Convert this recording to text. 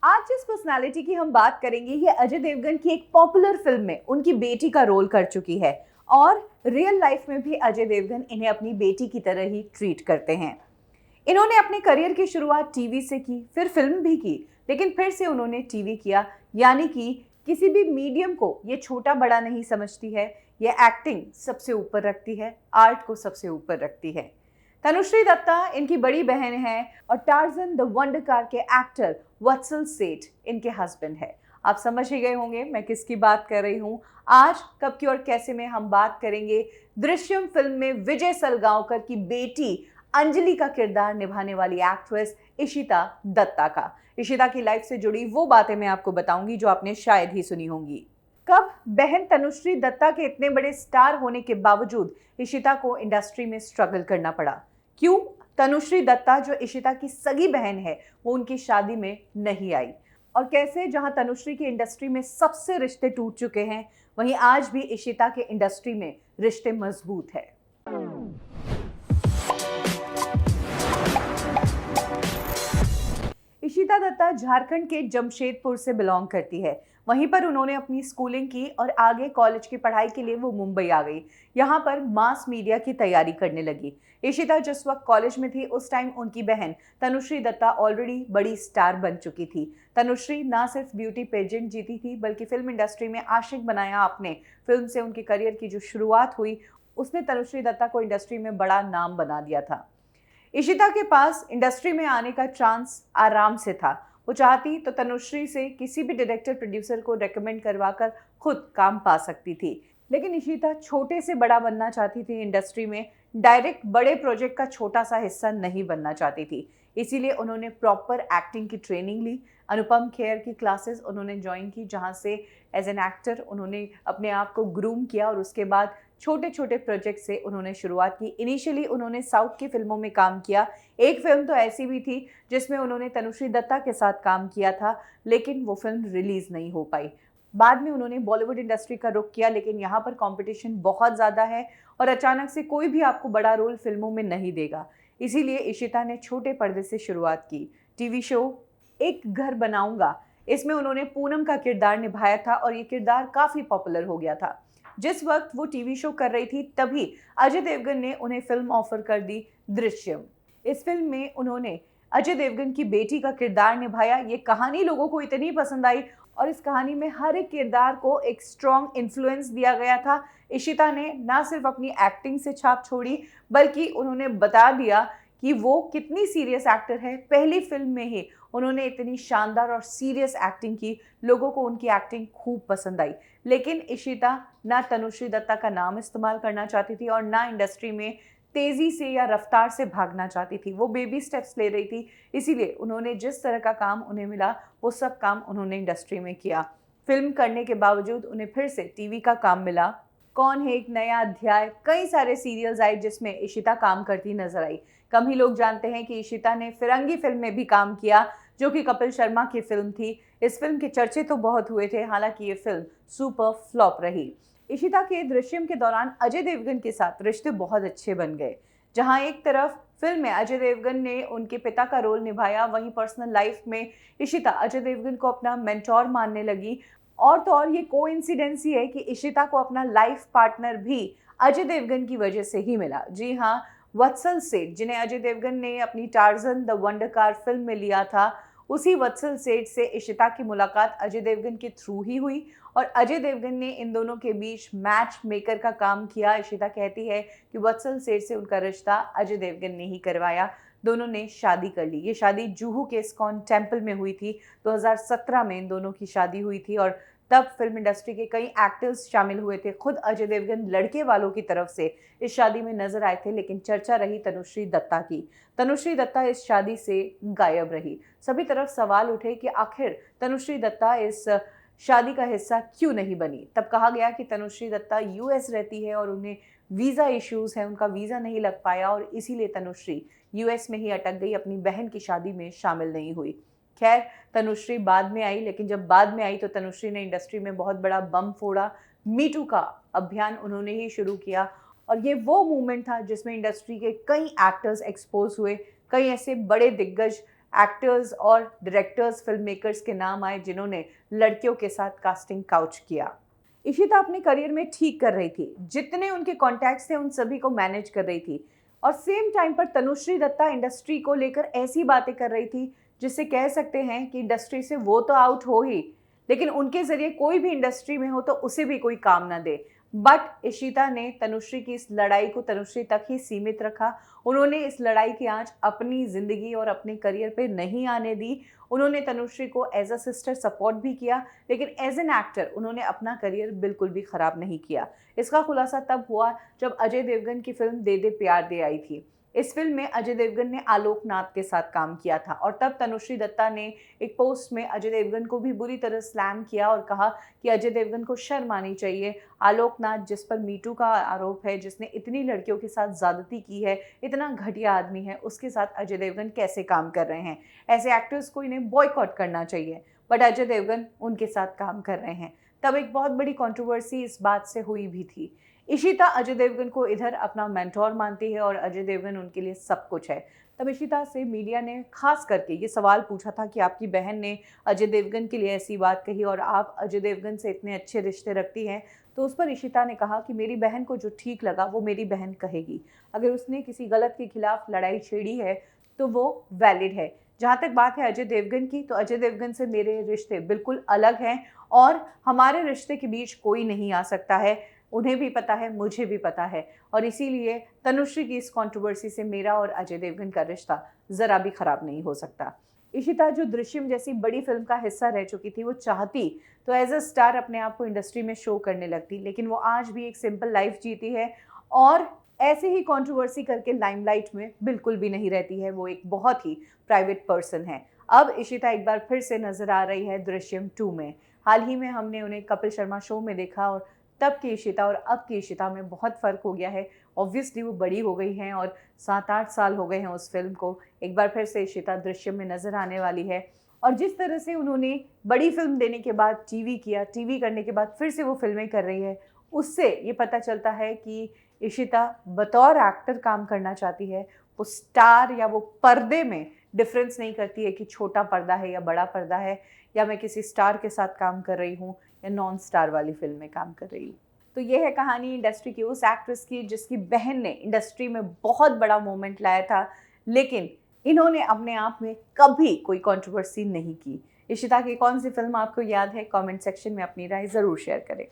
आज जिस पर्सनालिटी की हम बात करेंगे ये अजय देवगन की एक पॉपुलर फिल्म में उनकी बेटी का रोल कर चुकी है और रियल लाइफ में भी अजय देवगन इन्हें अपनी बेटी की तरह ही ट्रीट करते हैं। इन्होंने अपने करियर की शुरुआत टीवी से की, फिर फिल्म भी की, लेकिन फिर से उन्होंने टीवी किया। यानी कि किसी भी मीडियम को ये छोटा बड़ा नहीं समझती है, ये एक्टिंग सबसे ऊपर रखती है, आर्ट को सबसे ऊपर रखती है। तनुश्री दत्ता इनकी बड़ी बहन है और टार्जन द वंडर कार के एक्टर वत्सल सेठ इनके हस्बैंड है। आप समझ ही गए होंगे मैं किसकी बात कर रही हूँ। आज कब की और कैसे में हम बात करेंगे दृश्यम फिल्म में विजय सलगांवकर की बेटी अंजलि का किरदार निभाने वाली एक्ट्रेस इशिता दत्ता का। इशिता की लाइफ से जुड़ी वो बातें मैं आपको बताऊंगी जो आपने शायद ही सुनी होंगी। कब बहन तनुश्री दत्ता के इतने बड़े स्टार होने के बावजूद इशिता को इंडस्ट्री में स्ट्रगल करना पड़ा। क्यों तनुश्री दत्ता जो इशिता की सगी बहन है वो उनकी शादी में नहीं आई, और कैसे जहां तनुश्री की इंडस्ट्री में सबसे रिश्ते टूट चुके हैं वहीं आज भी इशिता के इंडस्ट्री में रिश्ते मजबूत है। इशिता दत्ता झारखंड के जमशेदपुर से बिलोंग करती है। वहीं पर उन्होंने अपनी स्कूलिंग की और आगे कॉलेज की पढ़ाई के लिए वो मुंबई आ गई। यहाँ पर मास मीडिया की तैयारी करने लगी। इशिता जिस वक्त कॉलेज में थी उस टाइम उनकी बहन तनुश्री दत्ता ऑलरेडी बड़ी स्टार बन चुकी थी। तनुश्री ना सिर्फ ब्यूटी पेजेंट जीती थी बल्कि फिल्म इंडस्ट्री में आशिक बनाया आपने। फिल्म से उनके करियर की जो शुरुआत हुई उसने तनुश्री दत्ता को इंडस्ट्री में बड़ा नाम बना दिया था। इशिता के पास इंडस्ट्री में आने का चांस आराम से था। वो चाहती तो तनुश्री से किसी भी डायरेक्टर प्रोड्यूसर को रेकमेंड करवाकर खुद काम पा सकती थी, लेकिन इशिता छोटे से बड़ा बनना चाहती थी इंडस्ट्री में, डायरेक्ट बड़े प्रोजेक्ट का छोटा सा हिस्सा नहीं बनना चाहती थी। इसीलिए उन्होंने प्रॉपर एक्टिंग की ट्रेनिंग ली। अनुपम खेर की क्लासेस उन्होंने ज्वाइन की जहाँ से एज एन एक्टर उन्होंने अपने आप को ग्रूम किया और उसके बाद छोटे छोटे प्रोजेक्ट से उन्होंने शुरुआत की। इनिशियली उन्होंने साउथ की फिल्मों में काम किया। एक फिल्म तो ऐसी भी थी जिसमें उन्होंने तनुश्री दत्ता के साथ काम किया था, लेकिन वो फिल्म रिलीज नहीं हो पाई। बाद में उन्होंने बॉलीवुड इंडस्ट्री का रुख किया, लेकिन यहाँ पर कंपटीशन बहुत ज़्यादा है और अचानक से कोई भी आपको बड़ा रोल फिल्मों में नहीं देगा। इसीलिए इशिता ने छोटे पर्दे से शुरुआत की। टीवी शो एक घर बनाऊंगा, इसमें उन्होंने पूनम का किरदार निभाया था और ये किरदार काफ़ी पॉपुलर हो गया था। जिस वक्त वो टीवी शो कर रही थी तभी अजय देवगन ने उन्हें फिल्म ऑफर कर दी दृश्यम। इस फिल्म में उन्होंने अजय देवगन की बेटी का किरदार निभाया। ये कहानी लोगों को इतनी पसंद आई और इस कहानी में हर एक किरदार को एक स्ट्रॉन्ग इन्फ्लुएंस दिया गया था। इशिता ने ना सिर्फ अपनी एक्टिंग से छाप छोड़ी बल्कि उन्होंने बता दिया कि वो कितनी सीरियस एक्टर है। पहली फिल्म में ही उन्होंने इतनी शानदार और सीरियस एक्टिंग की, लोगों को उनकी एक्टिंग खूब पसंद आई। लेकिन इशिता ना तनुश्री दत्ता का नाम इस्तेमाल करना चाहती थी और ना इंडस्ट्री में तेजी से या रफ्तार से भागना चाहती थी। वो बेबी स्टेप्स ले रही थी। इसीलिए उन्होंने जिस तरह का काम उन्हें मिला वो सब काम उन्होंने इंडस्ट्री में किया। फिल्म करने के बावजूद उन्हें फिर से टीवी का काम मिला। कौन है एक नया अध्याय, कई सारे सीरियल्स आए जिसमें इशिता काम करती नजर आई। कम ही लोग जानते हैं कि इशिता ने फिरंगी फिल्म में भी काम किया जो कि कपिल शर्मा की फिल्म थी। इस फिल्म के चर्चे तो बहुत हुए थे, हालांकि ये फिल्म सुपर फ्लॉप रही। इशिता के दृश्यम के दौरान अजय देवगन के साथ रिश्ते बहुत अच्छे बन गए। जहां एक तरफ फिल्म में अजय देवगन ने उनके पिता का रोल निभाया, वहीं पर्सनल लाइफ में इशिता अजय देवगन को अपना मेंटोर मानने लगी। और तो और ये कोइंसिडेंस ही है कि इशिता को अपना लाइफ पार्टनर भी अजय देवगन की वजह से ही मिला। जी हाँ, वत्सल सेठ, जिन्हें अजय देवगन ने अपनी Tarzan the wonder car film में लिया था, उसी वत्सल सेठ से इशिता की मुलाकात अजय देवगन के थ्रू ही हुई और अजय देवगन ने इन दोनों के बीच मैच मेकर का काम किया। इशिता कहती है कि वत्सल सेठ से उनका रिश्ता अजय देवगन ने ही करवाया। दोनों ने शादी कर ली। ये शादी जुहू के इस्कॉन टेम्पल में हुई थी। 2017 में इन दोनों की शादी हुई थी और तब फिल्म इंडस्ट्री के कई एक्टर्स शामिल हुए थे। खुद अजय देवगन लड़के वालों की तरफ से इस शादी में नजर आए थे, लेकिन चर्चा रही तनुश्री दत्ता की। तनुश्री दत्ता इस शादी से गायब रही। सभी तरफ सवाल उठे कि आखिर तनुश्री दत्ता इस शादी का हिस्सा क्यों नहीं बनी। तब कहा गया कि तनुश्री दत्ता यूएस रहती है और उन्हें वीज़ा इश्यूज हैं, उनका वीज़ा नहीं लग पाया और इसीलिए तनुश्री यूएस में ही अटक गई, अपनी बहन की शादी में शामिल नहीं हुई। खैर, तनुश्री बाद में आई, लेकिन जब बाद में आई तो तनुश्री ने इंडस्ट्री में बहुत बड़ा बम फोड़ा। मी टू का अभियान उन्होंने ही शुरू किया और ये वो मूवमेंट था जिसमें इंडस्ट्री के कई एक्टर्स एक्सपोज हुए। कई ऐसे बड़े दिग्गज एक्टर्स और डायरेक्टर्स, फिल्म मेकर्स के नाम आए जिन्होंने लड़कियों के साथ कास्टिंग काउच किया। इशिता अपने करियर में ठीक कर रही थी, जितने उनके कॉन्टैक्ट्स थे उन सभी को मैनेज कर रही थी, और सेम टाइम पर तनुश्री दत्ता इंडस्ट्री को लेकर ऐसी बातें कर रही थी जिससे कह सकते हैं कि इंडस्ट्री से वो तो आउट हो ही, लेकिन उनके जरिए कोई भी इंडस्ट्री में हो तो उसे भी कोई काम ना दे। बट इशिता ने तनुश्री की इस लड़ाई को तनुश्री तक ही सीमित रखा। उन्होंने इस लड़ाई की आंच अपनी ज़िंदगी और अपने करियर पे नहीं आने दी। उन्होंने तनुश्री को एज अ सिस्टर सपोर्ट भी किया, लेकिन एज एन एक्टर उन्होंने अपना करियर बिल्कुल भी ख़राब नहीं किया। इसका खुलासा तब हुआ जब अजय देवगन की फिल्म दे दे प्यार दे आई थी। इस फिल्म में अजय देवगन ने आलोक नाथ के साथ काम किया था, और तब तनुश्री दत्ता ने एक पोस्ट में अजय देवगन को भी बुरी तरह स्लैम किया और कहा कि अजय देवगन को शर्म आनी चाहिए। आलोक नाथ, जिस पर मीटू का आरोप है, जिसने इतनी लड़कियों के साथ ज्यादती की है, इतना घटिया आदमी है, उसके साथ अजय देवगन कैसे काम कर रहे हैं? ऐसे एक्टर्स को इन्हें बॉयकॉट करना चाहिए। बट अजय देवगन उनके साथ काम कर रहे हैं। तब एक बहुत बड़ी कंट्रोवर्सी इस बात से हुई भी थी। इशिता अजय देवगन को इधर अपना मेंटोर मानती है और अजय देवगन उनके लिए सब कुछ है। तब इशिता से मीडिया ने खास करके ये सवाल पूछा था कि आपकी बहन ने अजय देवगन के लिए ऐसी बात कही और आप अजय देवगन से इतने अच्छे रिश्ते रखती हैं। तो उस पर इशिता ने कहा कि मेरी बहन को जो ठीक लगा वो मेरी बहन कहेगी। अगर उसने किसी गलत के खिलाफ लड़ाई छेड़ी है तो वो वैलिड है। जहाँ तक बात है अजय देवगन की, तो अजय देवगन से मेरे रिश्ते बिल्कुल अलग हैं और हमारे रिश्ते के बीच कोई नहीं आ सकता है। उन्हें भी पता है, मुझे भी पता है, और इसीलिए तनुश्री की इस कंट्रोवर्सी से मेरा और अजय देवगन का रिश्ता ज़रा भी ख़राब नहीं हो सकता। इशिता जो दृश्यम जैसी बड़ी फिल्म का हिस्सा रह चुकी थी, वो चाहती तो एज अ स्टार अपने आप को इंडस्ट्री में शो करने लगती, लेकिन वो आज भी एक सिंपल लाइफ जीती है और ऐसे ही कंट्रोवर्सी करके लाइमलाइट में बिल्कुल भी नहीं रहती है। वो एक बहुत ही प्राइवेट पर्सन है। अब इशिता एक बार फिर से नजर आ रही है दृश्यम 2 में। हाल ही में हमने उन्हें कपिल शर्मा शो में देखा और तब की इशिता और अब की इशिता में बहुत फ़र्क हो गया है। ऑब्वियसली वो बड़ी हो गई हैं और 7-8 साल हो गए हैं उस फिल्म को। एक बार फिर से इशिता दृश्यम में नज़र आने वाली है, और जिस तरह से उन्होंने बड़ी फिल्म देने के बाद टीवी किया, टीवी करने के बाद फिर से वो फिल्में कर रही है, उससे ये पता चलता है कि इशिता बतौर एक्टर काम करना चाहती है। वो स्टार या वो पर्दे में डिफरेंस नहीं करती है कि छोटा पर्दा है या बड़ा पर्दा है, या मैं किसी स्टार के साथ काम कर रही हूँ या नॉन स्टार वाली फिल्म में काम कर रही हूँ। तो ये है कहानी इंडस्ट्री की उस एक्ट्रेस की जिसकी बहन ने इंडस्ट्री में बहुत बड़ा मोमेंट लाया था, लेकिन इन्होंने अपने आप में कभी कोई कंट्रोवर्सी नहीं की। इशिता की कौन सी फिल्म आपको याद है? कमेंट सेक्शन में अपनी राय ज़रूर शेयर करें।